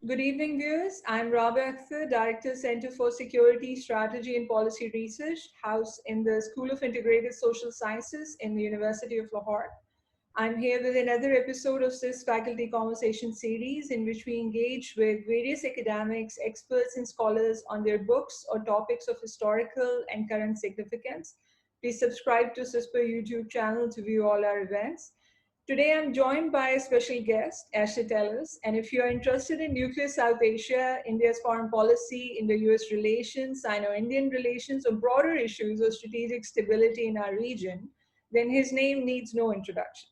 Good evening, viewers. I'm Rabia Akhtar, Director, Center for Security, Strategy and Policy Research, housed in the School of Integrated Social Sciences in the University of Lahore. I'm here with another episode of SISS Faculty Conversation series in which we engage with various academics, experts, and scholars on their books or topics of historical and current significance. Please subscribe to SISPER YouTube channel to view all our events. Today, I'm joined by a special guest, Tellis. And if you're interested in nuclear South Asia, India's foreign policy, Indo-US relations, Sino-Indian relations, or broader issues of strategic stability in our region, then his name needs no introduction.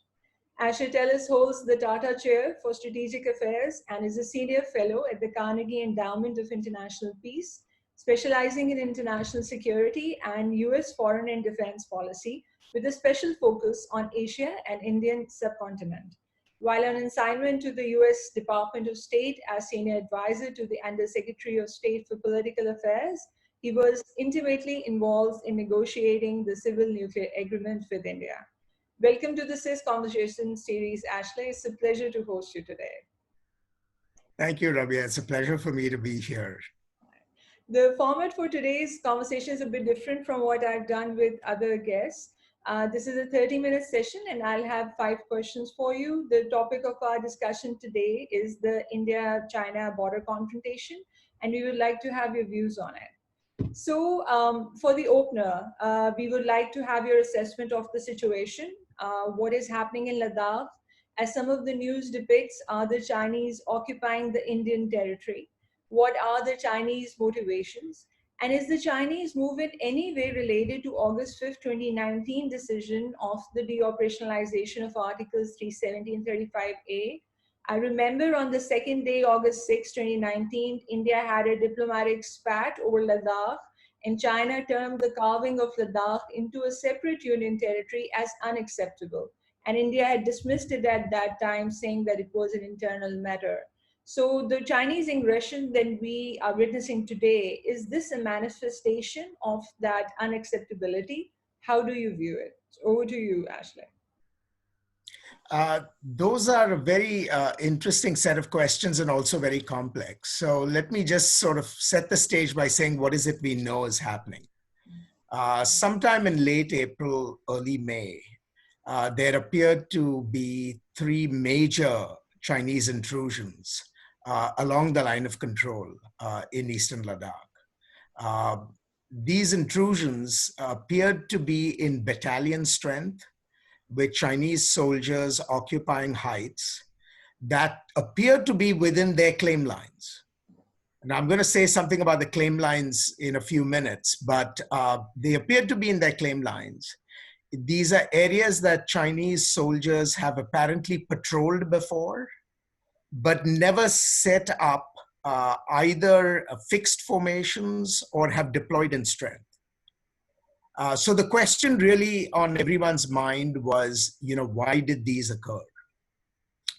Tellis holds the Tata Chair for Strategic Affairs and is a senior fellow at the Carnegie Endowment of International Peace, specializing in international security and US foreign and defense policy, with a special focus on Asia and Indian subcontinent. While on assignment to the US Department of State as senior advisor to the Undersecretary of State for Political Affairs, he was intimately involved in negotiating the civil nuclear agreement with India. Welcome to the SIS Conversation series, Ashley. It's a pleasure to host you today. Thank you, Rabia. It's a pleasure for me to be here. The format for today's conversation is a bit different from what I've done with other guests. This is a 30-minute session and I'll have 5 questions for you. The topic of our discussion today is the India-China border confrontation, and we would like to have your views on it. So for the opener, we would like to have your assessment of the situation, what is happening in Ladakh. As some of the news depicts, are the Chinese occupying the Indian territory? What are the Chinese motivations? And is the Chinese move in any way related to August 5th, 2019 decision of the deoperationalization of Articles 370 and 35A? I remember on the second day, August 6, 2019, India had a diplomatic spat over Ladakh, and China termed the carving of Ladakh into a separate union territory as unacceptable. And India had dismissed it at that time, saying that it was an internal matter. So the Chinese aggression that we are witnessing today, is this a manifestation of that unacceptability? How do you view it? Over to you, Ashley. Those are a very interesting set of questions and also very complex. So let me just sort of set the stage by saying, what is it we know is happening? Sometime in late April, early May, there appeared to be 3 major Chinese intrusions along the line of control in eastern Ladakh. These intrusions appeared to be in battalion strength, with Chinese soldiers occupying heights that appeared to be within their claim lines. And I'm going to say something about the claim lines in a few minutes, but they appeared to be in their claim lines. These are areas that Chinese soldiers have apparently patrolled before, but never set up either fixed formations or have deployed in strength. So the question really on everyone's mind was, why did these occur?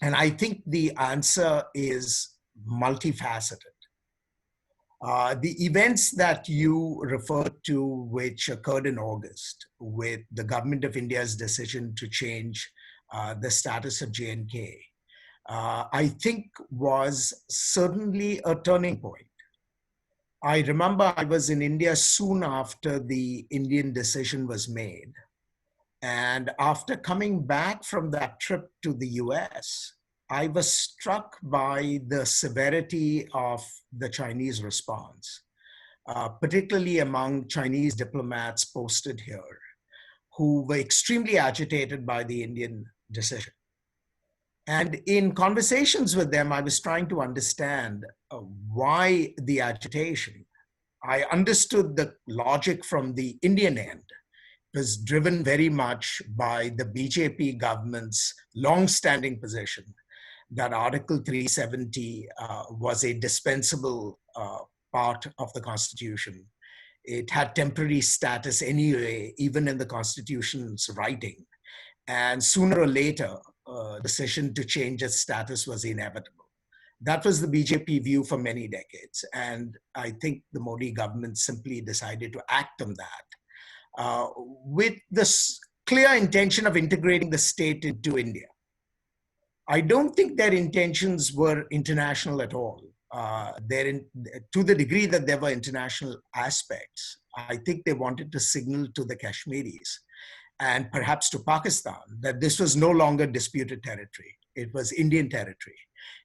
And I think the answer is multifaceted. The events that you referred to, which occurred in August with the government of India's decision to change the status of J&K, I think was certainly a turning point. I remember I was in India soon after the Indian decision was made. And after coming back from that trip to the US, I was struck by the severity of the Chinese response, particularly among Chinese diplomats posted here, who were extremely agitated by the Indian decision. And in conversations with them, I was trying to understand why the agitation. I understood the logic from the Indian end. It was driven very much by the BJP government's long-standing position that Article 370 was a dispensable part of the Constitution. It had temporary status anyway, even in the Constitution's writing. And sooner or later, decision to change its status was inevitable. That was the BJP view for many decades. And I think the Modi government simply decided to act on that with this clear intention of integrating the state into India. I don't think their intentions were international at all. to the degree that there were international aspects, I think they wanted to signal to the Kashmiris and perhaps to Pakistan that this was no longer disputed territory. It was Indian territory.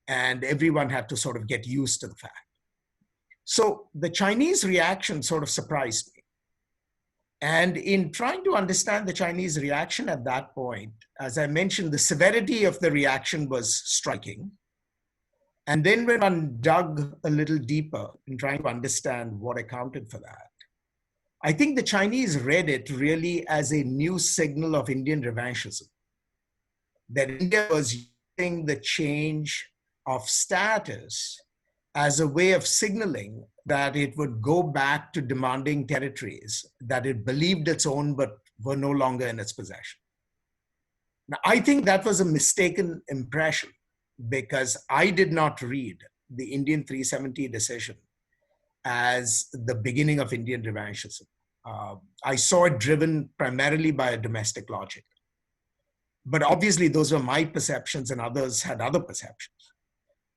And everyone had to sort of get used to the fact. So the Chinese reaction sort of surprised me. And in trying to understand the Chinese reaction at that point, as I mentioned, the severity of the reaction was striking. And then when one dug a little deeper in trying to understand what accounted for that, I think the Chinese read it really as a new signal of Indian revanchism, that India was using the change of status as a way of signaling that it would go back to demanding territories that it believed its own but were no longer in its possession. Now, I think that was a mistaken impression because I did not read the Indian 370 decision as the beginning of Indian revanchism. I saw it driven primarily by a domestic logic. But obviously, those were my perceptions and others had other perceptions.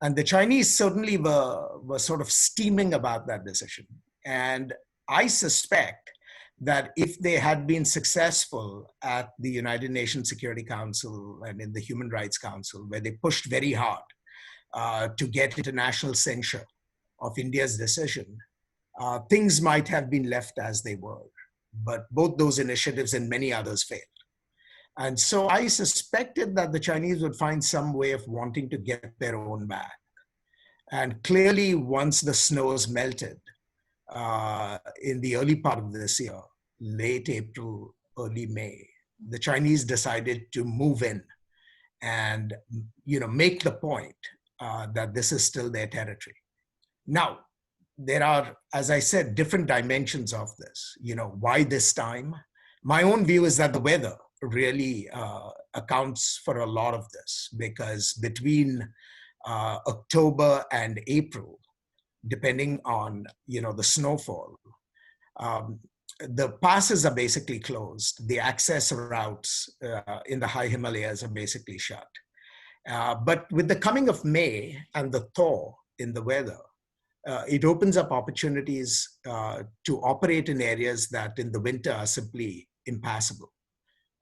And the Chinese certainly were sort of steaming about that decision. And I suspect that if they had been successful at the United Nations Security Council and in the Human Rights Council, where they pushed very hard to get international censure of India's decision, things might have been left as they were. But both those initiatives and many others failed. And so I suspected that the Chinese would find some way of wanting to get their own back. And clearly, once the snows melted in the early part of this year, late April, early May, the Chinese decided to move in and make the point that this is still their territory. Now, there are, as I said, different dimensions of this. Why this time? My own view is that the weather really accounts for a lot of this, because between October and April, depending on the snowfall, the passes are basically closed. The access routes in the high Himalayas are basically shut. But with the coming of May and the thaw in the weather, it opens up opportunities to operate in areas that in the winter are simply impassable.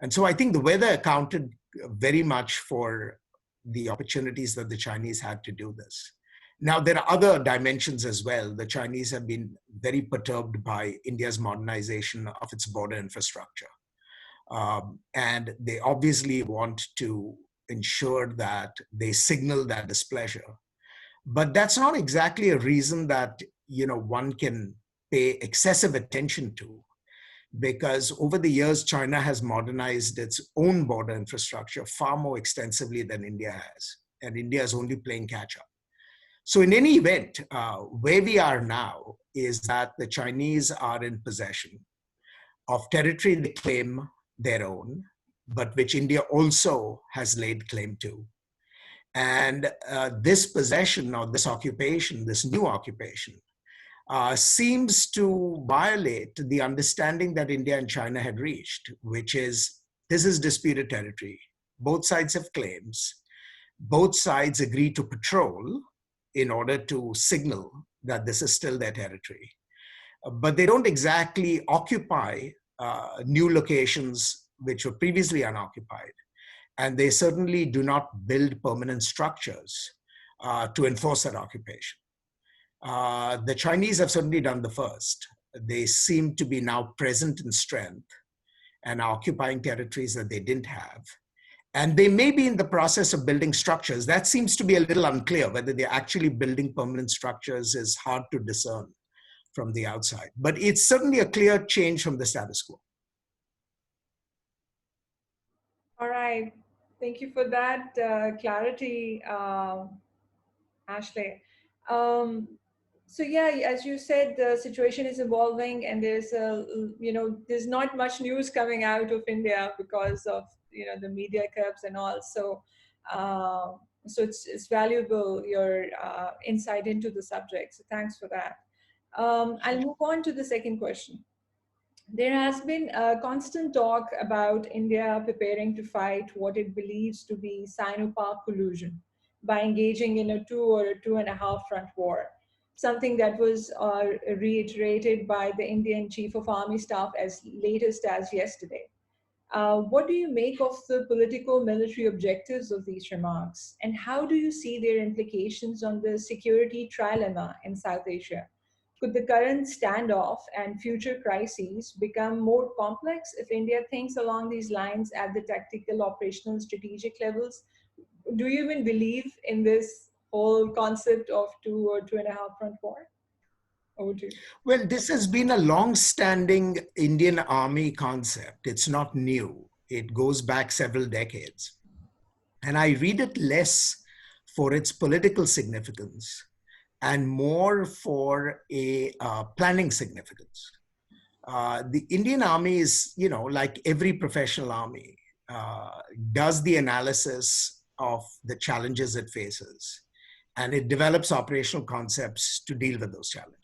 And so I think the weather accounted very much for the opportunities that the Chinese had to do this. Now, there are other dimensions as well. The Chinese have been very perturbed by India's modernization of its border infrastructure. And they obviously want to ensure that they signal that displeasure. But that's not exactly a reason that one can pay excessive attention to, because over the years, China has modernized its own border infrastructure far more extensively than India has. And India is only playing catch up. So in any event, where we are now is that the Chinese are in possession of territory they claim their own, but which India also has laid claim to. And this possession or this occupation, this new occupation, seems to violate the understanding that India and China had reached, which is this is disputed territory. Both sides have claims. Both sides agree to patrol in order to signal that this is still their territory. But they don't exactly occupy new locations which were previously unoccupied. And they certainly do not build permanent structures to enforce that occupation. The Chinese have certainly done the first. They seem to be now present in strength and are occupying territories that they didn't have. And they may be in the process of building structures. That seems to be a little unclear. Whether they're actually building permanent structures is hard to discern from the outside. But it's certainly a clear change from the status quo. All right. Thank you for that clarity, Ashley. Um, so yeah, as you said, the situation is evolving, and there's not much news coming out of India because of the media curbs and all. So it's valuable your insight into the subject. So thanks for that. I'll move on to the second question. There has been a constant talk about India preparing to fight what it believes to be Sino-Pak collusion by engaging in a 2 or 2.5 front war, something that was reiterated by the Indian Chief of Army Staff as latest as yesterday. What do you make of the political military objectives of these remarks? And how do you see their implications on the security trilemma in South Asia? Could the current standoff and future crises become more complex if India thinks along these lines at the tactical, operational, strategic levels? Do you even believe in this whole concept of 2 or 2.5 front war? Over to you. Well, this has been a long-standing Indian Army concept. It's not new. It goes back several decades. And I read it less for its political significance and more for a planning significance. The Indian Army is, like every professional army, does the analysis of the challenges it faces, and it develops operational concepts to deal with those challenges.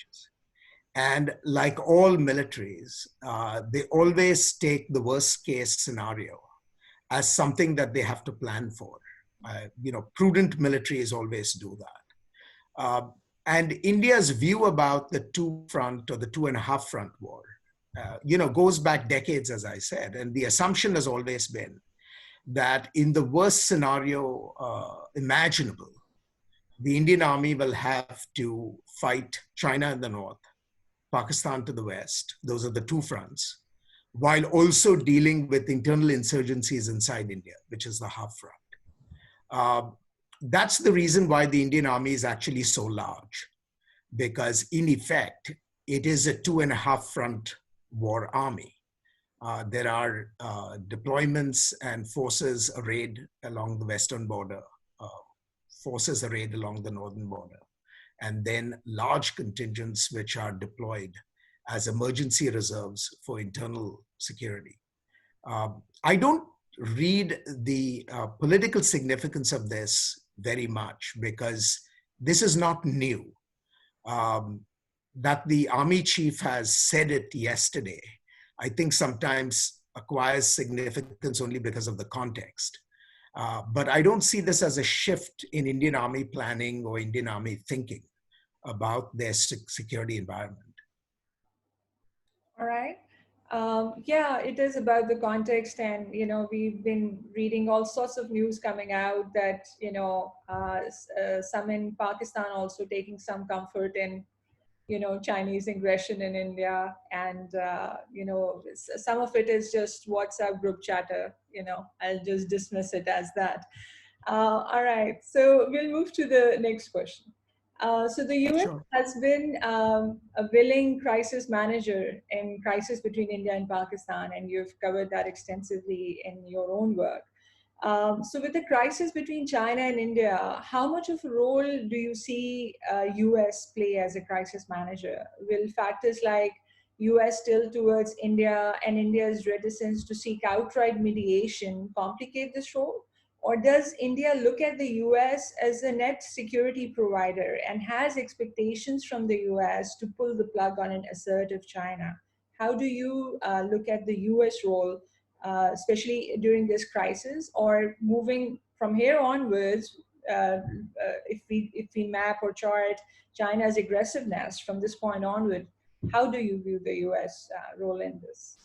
And like all militaries, they always take the worst case scenario as something that they have to plan for. Prudent militaries always do that. And India's view about the two front or the 2.5 front war, goes back decades, as I said. And the assumption has always been that in the worst scenario imaginable, the Indian Army will have to fight China in the north, Pakistan to the west. Those are the two fronts, while also dealing with internal insurgencies inside India, which is the half front. That's the reason why the Indian Army is actually so large, because in effect, it is a 2.5 front war army. There are deployments and forces arrayed along the western border, forces arrayed along the northern border, and then large contingents which are deployed as emergency reserves for internal security. I don't read the political significance of this very much, because this is not new. That the army chief has said it yesterday, I think sometimes acquires significance only because of the context. But I don't see this as a shift in Indian Army planning or Indian Army thinking about their security environment. All right. Yeah, it is about the context, and we've been reading all sorts of news coming out that some in Pakistan also taking some comfort in Chinese aggression in India, and some of it is just WhatsApp group chatter. I'll just dismiss it as that. All right, so we'll move to the next question. So the US Sure. has been a willing crisis manager in crisis between India and Pakistan, and you've covered that extensively in your own work. So with the crisis between China and India, how much of a role do you see US play as a crisis manager? Will factors like US tilt towards India and India's reticence to seek outright mediation complicate this role? Or does India look at the US as a net security provider and has expectations from the US to pull the plug on an assertive China? How do you look at the US role, especially during this crisis, or moving from here onwards? If we map or chart China's aggressiveness from this point onward, how do you view the US role in this?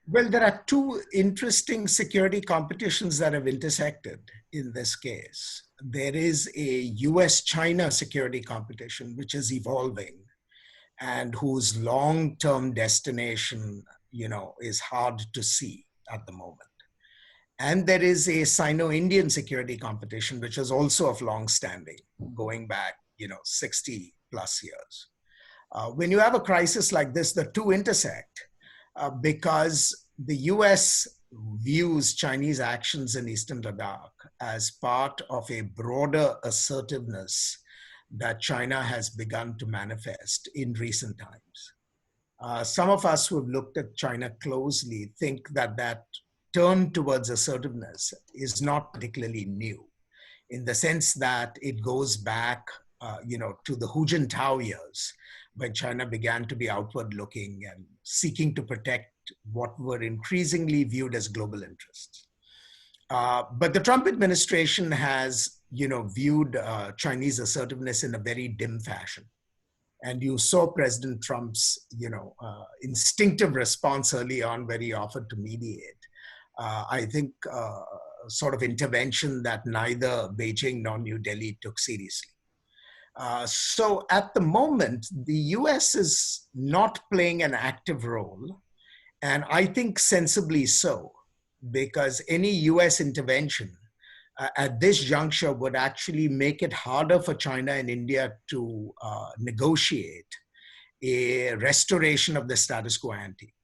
Well, there are two interesting security competitions that have intersected in this case. There is a US-China security competition, which is evolving and whose long-term destination, is hard to see at the moment. And there is a Sino-Indian security competition, which is also of long standing, going back, 60 plus years. When you have a crisis like this, the two intersect because the US views Chinese actions in Eastern Ladakh as part of a broader assertiveness that China has begun to manifest in recent times. Some of us who have looked at China closely think that that turn towards assertiveness is not particularly new, in the sense that it goes back, to the Hu Jintao years, when China began to be outward looking and seeking to protect what were increasingly viewed as global interests. But the Trump administration has, viewed Chinese assertiveness in a very dim fashion. And you saw President Trump's, instinctive response early on where he offered to mediate. I think sort of intervention that neither Beijing nor New Delhi took seriously. So at the moment, the US is not playing an active role, and I think sensibly so, because any US intervention at this juncture would actually make it harder for China and India to negotiate a restoration of the status quo ante.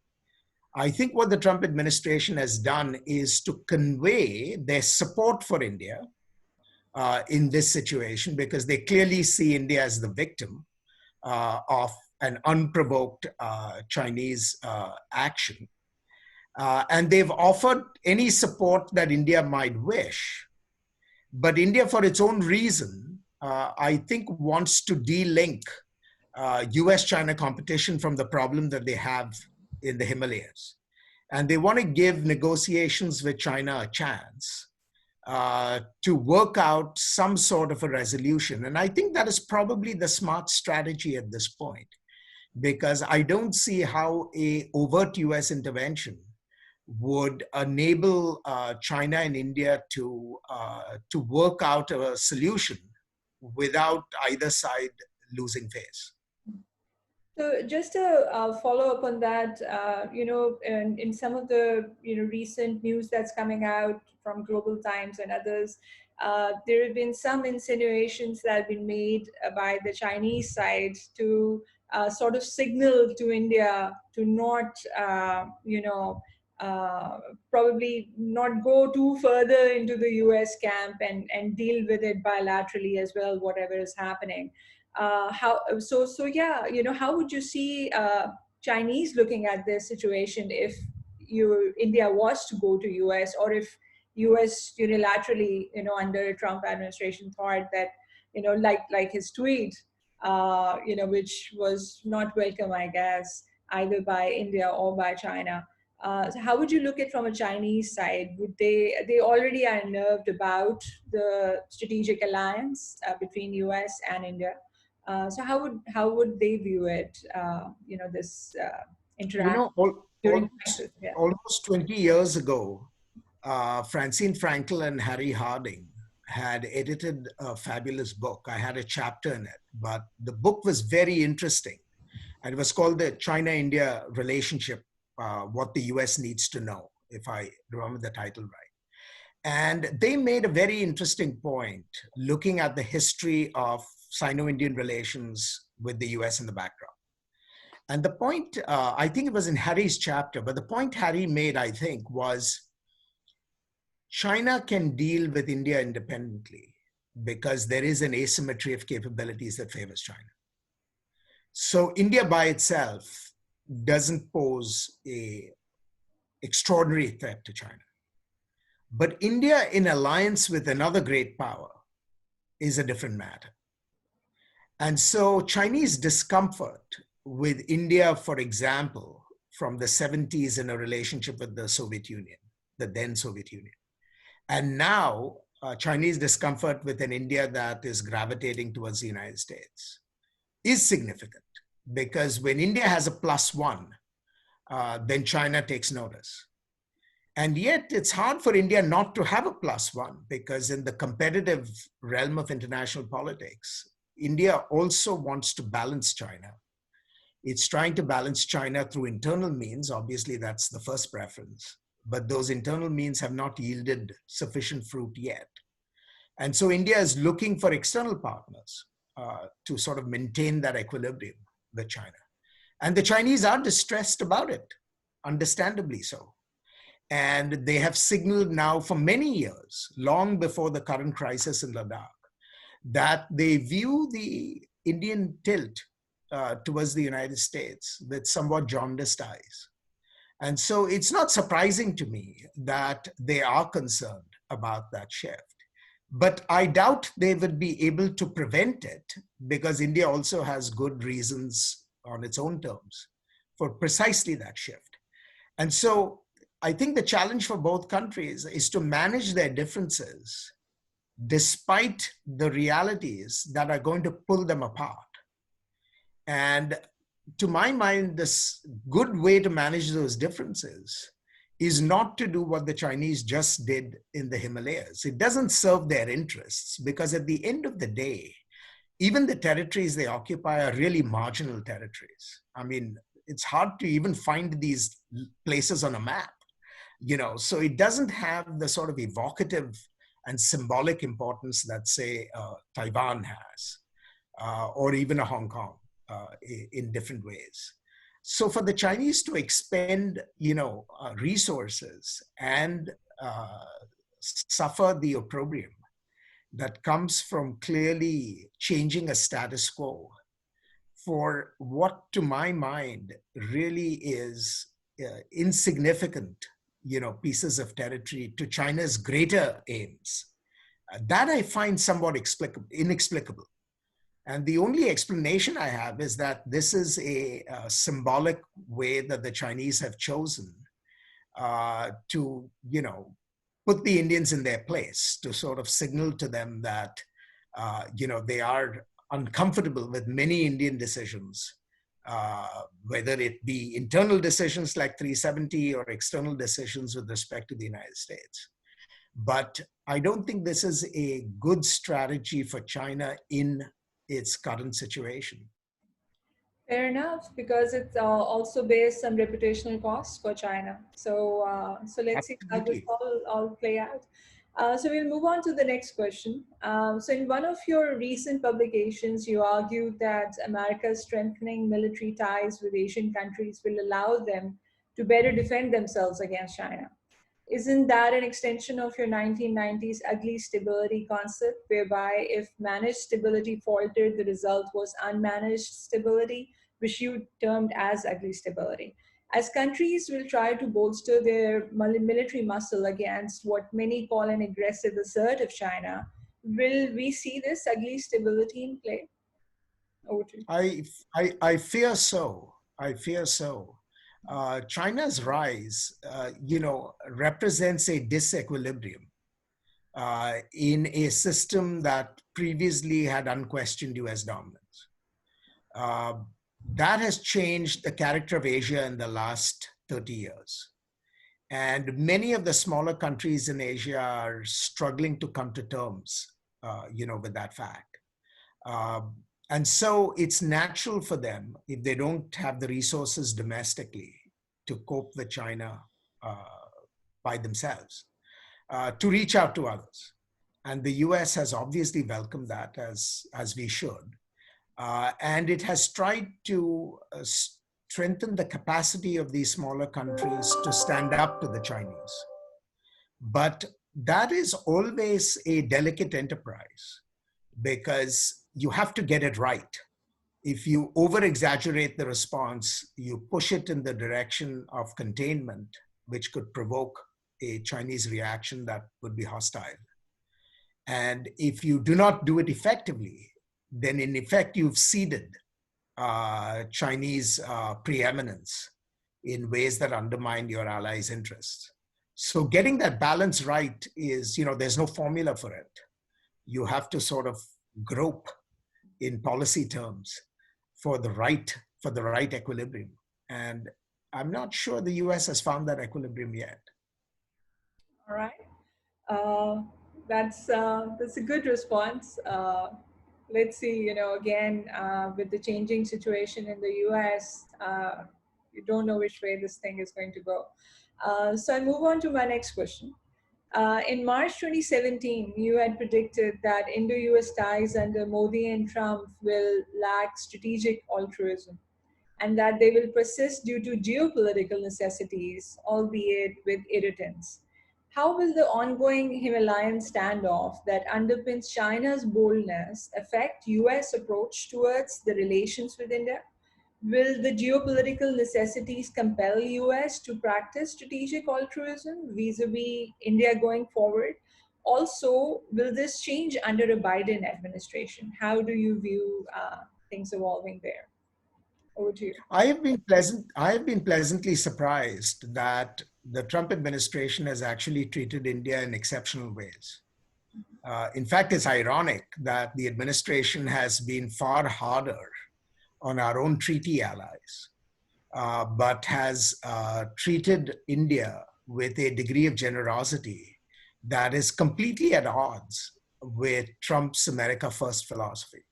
I think what the Trump administration has done is to convey their support for India in this situation, because they clearly see India as the victim of an unprovoked Chinese action. And they've offered any support that India might wish. But India, for its own reason, I think wants to de-link US-China competition from the problem that they have in the Himalayas. And they want to give negotiations with China a chance to work out some sort of a resolution. And I think that is probably the smart strategy at this point, because I don't see how a overt US intervention would enable China and India to work out a solution without either side losing face. So just to follow up on that, in some of the recent news that's coming out from Global Times and others, there have been some insinuations that have been made by the Chinese side to sort of signal to India to not, probably not go too further into the US camp and deal with it bilaterally as well, whatever is happening. How would you see Chinese looking at this situation if India was to go to US, or if US unilaterally under a Trump administration thought that like his tweet which was not welcome, I guess, either by India or by China. So how would you look at from a Chinese side? Would they already are unnerved about the strategic alliance between US and India? So how would they view it? This interaction during crisis. Yeah. Almost 20 years ago, Francine Frankel and Harry Harding had edited a fabulous book. I had a chapter in it, but the book was very interesting. And it was called The China-India Relationship, What the US Needs to Know, if I remember the title right. And they made a very interesting point looking at the history of Sino-Indian relations with the US in the background. And the point, I think it was in Harry's chapter, but the point Harry made, I think, was China can deal with India independently because there is an asymmetry of capabilities that favors China. So India by itself doesn't pose an extraordinary threat to China. But India in alliance with another great power is a different matter. And so Chinese discomfort with India, for example, from the 70s in a relationship with the Soviet Union, the then Soviet Union, and now Chinese discomfort with an India that is gravitating towards the United States is significant, because when India has a +1, then China takes notice. And yet it's hard for India not to have a +1, because in the competitive realm of international politics, India also wants to balance China. It's trying to balance China through internal means. Obviously, that's the first preference. But those internal means have not yielded sufficient fruit yet. And so India is looking for external partners to sort of maintain that equilibrium with China. And the Chinese are distressed about it, understandably so. And they have signaled now for many years, long before the current crisis in Ladakh, that they view the Indian tilt towards the United States with somewhat jaundiced eyes. And so it's not surprising to me that they are concerned about that shift. But I doubt they would be able to prevent it, because India also has good reasons on its own terms for precisely that shift. And so I think the challenge for both countries is to manage their differences despite the realities that are going to pull them apart. And to my mind, this good way to manage those differences is not to do what the Chinese just did in the Himalayas. It doesn't serve their interests, because at the end of the day, even the territories they occupy are really marginal territories. I mean, it's hard to even find these places on a map, so it doesn't have the sort of evocative and symbolic importance that, say, Taiwan has, or even a Hong Kong in different ways. So for the Chinese to expend, resources and suffer the opprobrium that comes from clearly changing a status quo for what, to my mind, really is insignificant, pieces of territory to China's greater aims, that I find somewhat inexplicable. And the only explanation I have is that this is a symbolic way that the Chinese have chosen to, put the Indians in their place, to sort of signal to them that, they are uncomfortable with many Indian decisions, whether it be internal decisions like 370 or external decisions with respect to the United States. But I don't think this is a good strategy for China in its current situation. Fair enough, because it also bears some reputational costs for China. So let's see how this Absolutely. all play out. So we'll move on to the next question. So in one of your recent publications, you argued that America's strengthening military ties with Asian countries will allow them to better defend themselves against China. Isn't that an extension of your 1990s ugly stability concept, whereby if managed stability faltered, the result was unmanaged stability, which you termed as ugly stability? As countries will try to bolster their military muscle against what many call an aggressive assertive China, will we see this ugly stability in play? Over to you. I fear so. I fear so. China's rise, represents a disequilibrium in a system that previously had unquestioned US dominance. That has changed the character of Asia in the last 30 years. And many of the smaller countries in Asia are struggling to come to terms, with that fact. And so it's natural for them, if they don't have the resources domestically to cope with China by themselves, to reach out to others. And the US has obviously welcomed that, as we should. And it has tried to strengthen the capacity of these smaller countries to stand up to the Chinese. But that is always a delicate enterprise, because you have to get it right. If you over-exaggerate the response, you push it in the direction of containment, which could provoke a Chinese reaction that would be hostile. And if you do not do it effectively, then in effect, you've ceded Chinese preeminence in ways that undermine your allies' interests. So getting that balance right is, there's no formula for it. You have to sort of grope in policy terms for the right equilibrium. And I'm not sure the US has found that equilibrium yet. All right. That's a good response. Let's see, again, with the changing situation in the US, you don't know which way this thing is going to go. So I move on to my next question. In March 2017, you had predicted that Indo-US ties under Modi and Trump will lack strategic altruism, and that they will persist due to geopolitical necessities, albeit with irritants. How will the ongoing Himalayan standoff that underpins China's boldness affect US approach towards the relations with India? Will the geopolitical necessities compel US to practice strategic altruism vis-a-vis India going forward? Also, will this change under a Biden administration? How do you view things evolving there? Over to you. I have been pleasantly surprised that the Trump administration has actually treated India in exceptional ways. In fact, it's ironic that the administration has been far harder on our own treaty allies, but has treated India with a degree of generosity that is completely at odds with Trump's America First philosophy.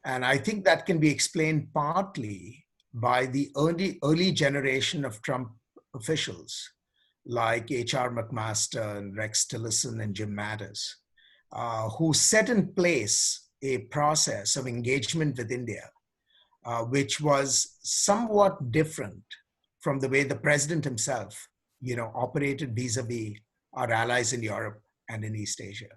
And I think that can be explained partly by the early generation of Trump officials like H.R. McMaster and Rex Tillerson and Jim Mattis, who set in place a process of engagement with India, which was somewhat different from the way the president himself, operated vis-a-vis our allies in Europe and in East Asia.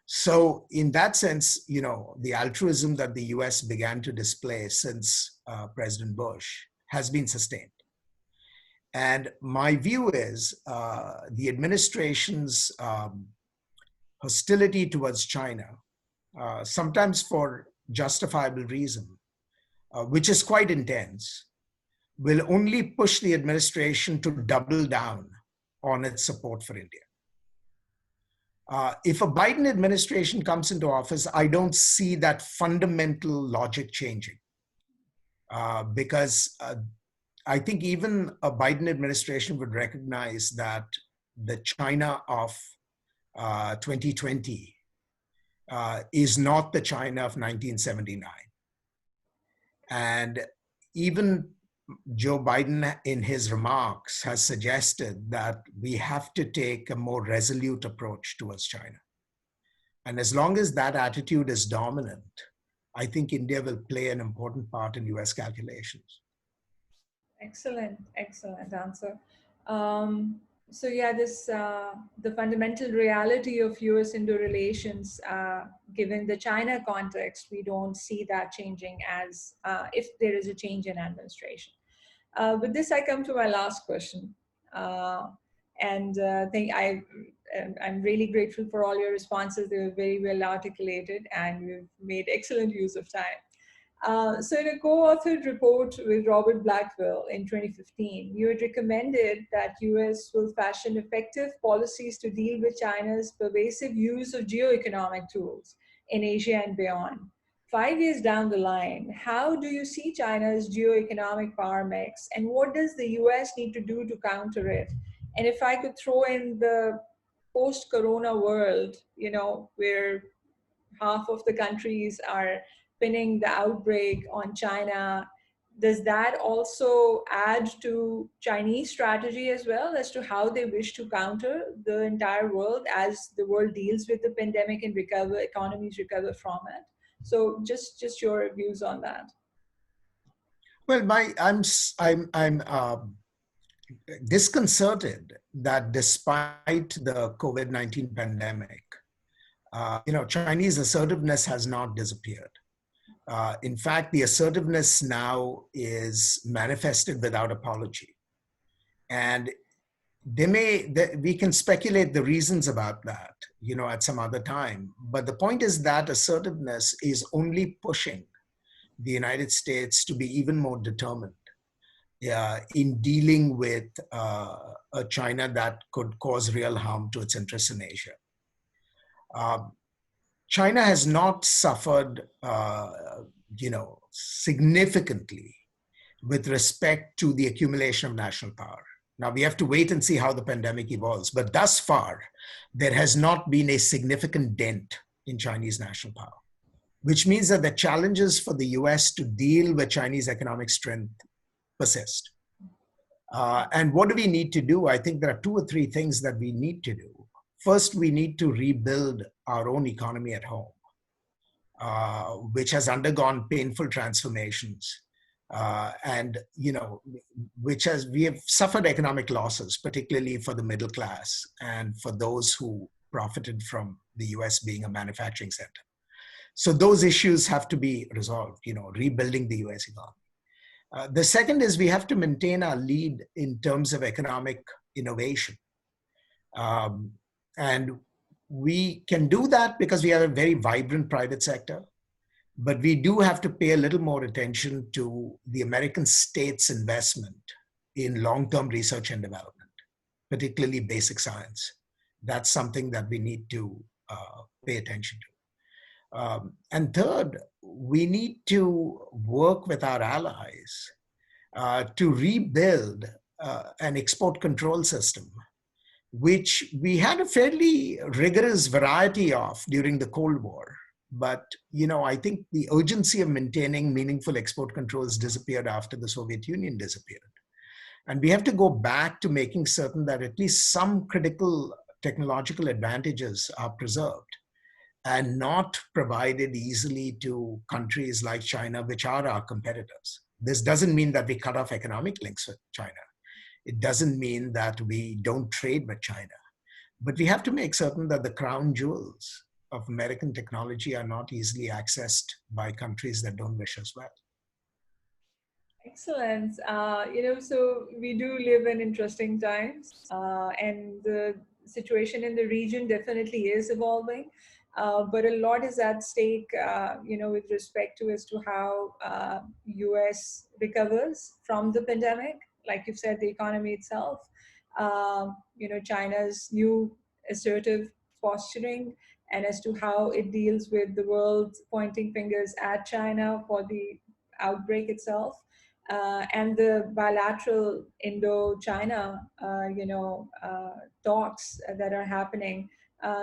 So in that sense, the altruism that the US began to display since President Bush has been sustained. And my view is the administration's hostility towards China, sometimes for justifiable reason, which is quite intense, will only push the administration to double down on its support for India. If a Biden administration comes into office, I don't see that fundamental logic changing, because I think even a Biden administration would recognize that the China of 2020 is not the China of 1979. And even Joe Biden, in his remarks, has suggested that we have to take a more resolute approach towards China. And as long as that attitude is dominant, I think India will play an important part in US calculations. Excellent answer. So yeah, this the fundamental reality of US-Indo relations, given the China context, we don't see that changing as if there is a change in administration. With this, I come to my last question, and I'm really grateful for all your responses. They were very well articulated, and you've made excellent use of time. So in a co-authored report with Robert Blackwell in 2015, you had recommended that US will fashion effective policies to deal with China's pervasive use of geoeconomic tools in Asia and beyond. 5 years down the line, how do you see China's geoeconomic power mix, and what does the US need to do to counter it? And if I could throw in the post-corona world, where half of the countries are pinning the outbreak on China, does that also add to Chinese strategy as well as to how they wish to counter the entire world as the world deals with the pandemic and economies recover from it? So just your views on that. Well, I'm disconcerted that despite the COVID-19 pandemic, Chinese assertiveness has not disappeared. In fact, the assertiveness now is manifested without apology. And we can speculate the reasons about that, at some other time. But the point is that assertiveness is only pushing the United States to be even more determined in dealing with a China that could cause real harm to its interests in Asia. China has not suffered, significantly with respect to the accumulation of national power. Now, we have to wait and see how the pandemic evolves. But thus far, there has not been a significant dent in Chinese national power, which means that the challenges for the US to deal with Chinese economic strength persist. And what do we need to do? I think there are 2 or 3 things that we need to do. First, we need to rebuild our own economy at home, which has undergone painful transformations. And we have suffered economic losses, particularly for the middle class and for those who profited from the US being a manufacturing center. So those issues have to be resolved, rebuilding the US economy. The second is we have to maintain our lead in terms of economic innovation. And we can do that because we have a very vibrant private sector. But we do have to pay a little more attention to the American state's investment in long-term research and development, particularly basic science. That's something that we need to pay attention to. And third, we need to work with our allies to rebuild an export control system, which we had a fairly rigorous variety of during the Cold War. But, I think the urgency of maintaining meaningful export controls disappeared after the Soviet Union disappeared. And we have to go back to making certain that at least some critical technological advantages are preserved and not provided easily to countries like China, which are our competitors. This doesn't mean that we cut off economic links with China. It doesn't mean that we don't trade with China. But we have to make certain that the crown jewels of American technology are not easily accessed by countries that don't wish us well. Excellent. So we do live in interesting times, and the situation in the region definitely is evolving. But a lot is at stake, with respect to as to how US recovers from the pandemic. Like you've said, the economy itself, China's new assertive posturing, and as to how it deals with the world pointing fingers at China for the outbreak itself. And the bilateral Indo-China, talks that are happening.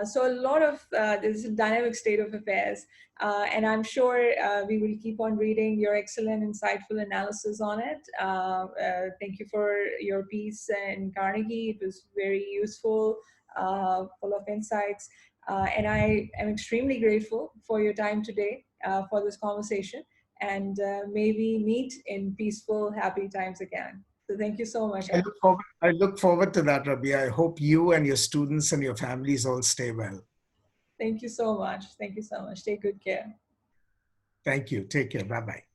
So a lot of this is a dynamic state of affairs, and I'm sure we will keep on reading your excellent, insightful analysis on it. Thank you for your piece in Carnegie. It was very useful, full of insights, and I am extremely grateful for your time today for this conversation, and maybe meet in peaceful, happy times again. So thank you so much. I look forward to that, Rabia. I hope you and your students and your families all stay well. Thank you so much. Thank you so much. Take good care. Thank you. Take care. Bye-bye.